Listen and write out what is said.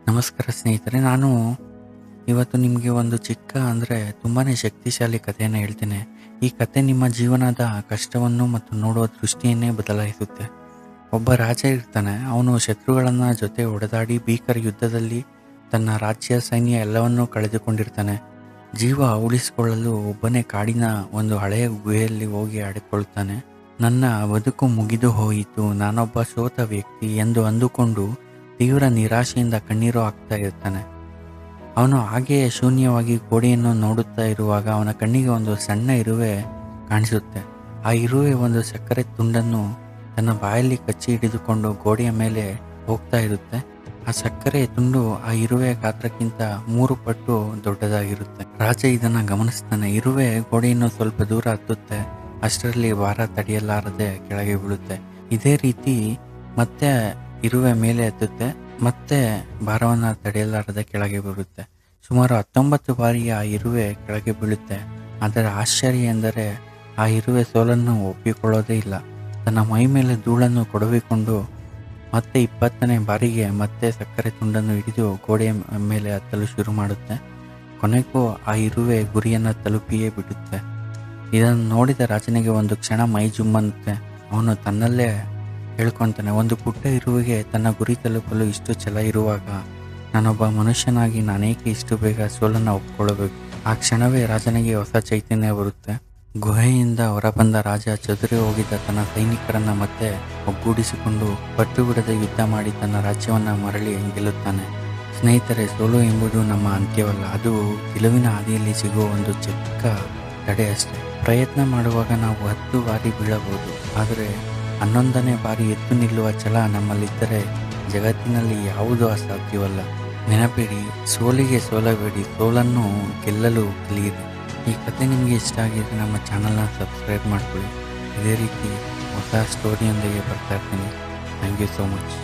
ನಮಸ್ಕಾರ ಸ್ನೇಹಿತರೆ. ನಾನು ಇವತ್ತು ನಿಮಗೆ ಒಂದು ಚಿಕ್ಕ ತುಂಬಾ ಶಕ್ತಿಶಾಲಿ ಕಥೆಯನ್ನು ಹೇಳ್ತೇನೆ. ಈ ಕಥೆ ನಿಮ್ಮ ಜೀವನದ ಕಷ್ಟವನ್ನು ಮತ್ತು ನೋಡುವ ದೃಷ್ಟಿಯನ್ನೇ ಬದಲಾಯಿಸುತ್ತೆ. ಒಬ್ಬ ರಾಜ ಇರ್ತಾನೆ. ಅವನು ಶತ್ರುಗಳನ್ನು ಜೊತೆ ಹೊಡೆದಾಡಿ ಭೀಕರ ಯುದ್ಧದಲ್ಲಿ ತನ್ನ ರಾಜ್ಯ ಸೈನ್ಯ ಎಲ್ಲವನ್ನೂ ಕಳೆದುಕೊಂಡಿರ್ತಾನೆ. ಜೀವ ಉಳಿಸಿಕೊಳ್ಳಲು ಒಬ್ಬನೇ ಕಾಡಿನ ಒಂದು ಹಳೆಯ ಗುಹೆಯಲ್ಲಿ ಹೋಗಿ ಅಡಕೊಳ್ತಾನೆ. ನನ್ನ ಬದುಕು ಮುಗಿದು ಹೋಯಿತು, ನಾನೊಬ್ಬ ಸೋತ ವ್ಯಕ್ತಿ ಎಂದು ಅಂದುಕೊಂಡು ತೀವ್ರ ನಿರಾಶೆಯಿಂದ ಕಣ್ಣೀರು ಹಾಕ್ತಾ ಇರ್ತಾನೆ. ಅವನು ಹಾಗೆಯೇ ಶೂನ್ಯವಾಗಿ ಗೋಡೆಯನ್ನು ನೋಡುತ್ತಾ ಇರುವಾಗ ಅವನ ಕಣ್ಣಿಗೆ ಒಂದು ಸಣ್ಣ ಇರುವೆ ಕಾಣಿಸುತ್ತೆ. ಆ ಇರುವೆ ಒಂದು ಸಕ್ಕರೆ ತುಂಡನ್ನು ತನ್ನ ಬಾಯಲ್ಲಿ ಕಚ್ಚಿ ಹಿಡಿದುಕೊಂಡು ಗೋಡೆಯ ಮೇಲೆ ಹೋಗ್ತಾ ಇರುತ್ತೆ. ಆ ಸಕ್ಕರೆ ತುಂಡು ಆ ಇರುವೆಯ ಗಾತ್ರಕ್ಕಿಂತ 3 ಪಟ್ಟು ದೊಡ್ಡದಾಗಿರುತ್ತೆ. ರಾಜ ಇದನ್ನು ಗಮನಿಸ್ತಾನೆ. ಇರುವೆ ಗೋಡೆಯನ್ನು ಸ್ವಲ್ಪ ದೂರ ಹತ್ತುತ್ತೆ. ಅಷ್ಟರಲ್ಲಿ ಭಾರ ತಡೆಯಲಾರದೆ ಕೆಳಗೆ ಬೀಳುತ್ತೆ. ಇದೇ ರೀತಿ ಮತ್ತೆ ಇರುವೆ ಮೇಲೆ ಹತ್ತುತ್ತೆ. ಮತ್ತೆ ಭಾರವನ್ನು ತಡೆಯಲಾರದೆ ಕೆಳಗೆ ಬೀಳುತ್ತೆ. ಸುಮಾರು 19 ಬಾರಿ ಆ ಇರುವೆ ಕೆಳಗೆ ಬೀಳುತ್ತೆ. ಅದರ ಆಶ್ಚರ್ಯ ಎಂದರೆ ಆ ಇರುವೆ ಸೋಲನ್ನು ಒಪ್ಪಿಕೊಳ್ಳೋದೇ ಇಲ್ಲ. ತನ್ನ ಮೈ ಮೇಲೆ ಧೂಳನ್ನು ಕೊಡವಿಕೊಂಡು ಮತ್ತೆ 20ನೇ ಬಾರಿಗೆ ಮತ್ತೆ ಸಕ್ಕರೆ ತುಂಡನ್ನು ಹಿಡಿದು ಗೋಡೆಯ ಮೇಲೆ ಹತ್ತಲು ಶುರು ಮಾಡುತ್ತೆ. ಕೊನೆಗೂ ಆ ಇರುವೆ ಗುರಿಯನ್ನು ತಲುಪಿಯೇ ಬಿಡುತ್ತೆ. ಇದನ್ನು ನೋಡಿದ ರಾಜನಿಗೆ ಒಂದು ಕ್ಷಣ ಮೈ ಜುಮ್ಮನ್ನುತ್ತೆ. ಅವನು ತನ್ನಲ್ಲೇ ಹೇಳ್ಕೊತಾನೆ, ಒಂದು ಪುಟ್ಟ ಇರುವೆಗೆ ತನ್ನ ಗುರಿ ತಲುಪಲು ಇಷ್ಟು ಛಲ ಇರುವಾಗ ನಾನೊಬ್ಬ ಮನುಷ್ಯನಾಗಿ ನಾನೇಕೆ ಇಷ್ಟು ಬೇಗ ಸೋಲನ್ನು ಒಪ್ಪಿಕೊಳ್ಳಬೇಕು. ಆ ಕ್ಷಣವೇ ರಾಜನಿಗೆ ಹೊಸ ಚೈತನ್ಯ ಬರುತ್ತೆ. ಗುಹೆಯಿಂದ ಹೊರಬಂದ ರಾಜ ಚದುರಿ ಹೋಗಿದ್ದ ತನ್ನ ಸೈನಿಕರನ್ನು ಮತ್ತೆ ಒಗ್ಗೂಡಿಸಿಕೊಂಡು ಪಟ್ಟು ಬಿಡದೆ ಯುದ್ಧ ಮಾಡಿ ತನ್ನ ರಾಜ್ಯವನ್ನು ಮರಳಿ ಗೆಲ್ಲುತ್ತಾನೆ. ಸ್ನೇಹಿತರೆ, ಸೋಲು ಎಂಬುದು ನಮ್ಮ ಅಂತ್ಯವಲ್ಲ, ಅದು ಗೆಲುವಿನ ಹಾದಿಯಲ್ಲಿ ಸಿಗುವ ಒಂದು ಚಿಕ್ಕ ತಡೆ ಅಷ್ಟೇ. ಪ್ರಯತ್ನ ಮಾಡುವಾಗ ನಾವು 10 ಬಾರಿ ಬೀಳಬಹುದು, ಆದರೆ 11ನೇ ಬಾರಿ ಎದ್ದು ನಿಲ್ಲುವ ಛಲ ನಮ್ಮಲ್ಲಿದ್ದರೆ ಜಗತ್ತಿನಲ್ಲಿ ಯಾವುದೂ ಅಸಾಧ್ಯವಲ್ಲ. ನೆನಪಿಡಿ, ಸೋಲಿಗೆ ಸೋಲಬೇಡಿ, ಸೋಲನ್ನು ಗೆಲ್ಲಲು ಕಲಿಯಿರಿ. ಈ ಕಥೆ ನಿಮಗೆ ಇಷ್ಟ ಆಗಿದ್ರೆ ನಮ್ಮ ಚಾನಲ್ನ ಸಬ್ಸ್ಕ್ರೈಬ್ ಮಾಡ್ಕೊಳ್ಳಿ. ಇದೇ ರೀತಿ ಹೊಸ ಸ್ಟೋರಿಯೊಂದಿಗೆ ಬರ್ತಾ ಇರ್ತೀನಿ. Thank you so much.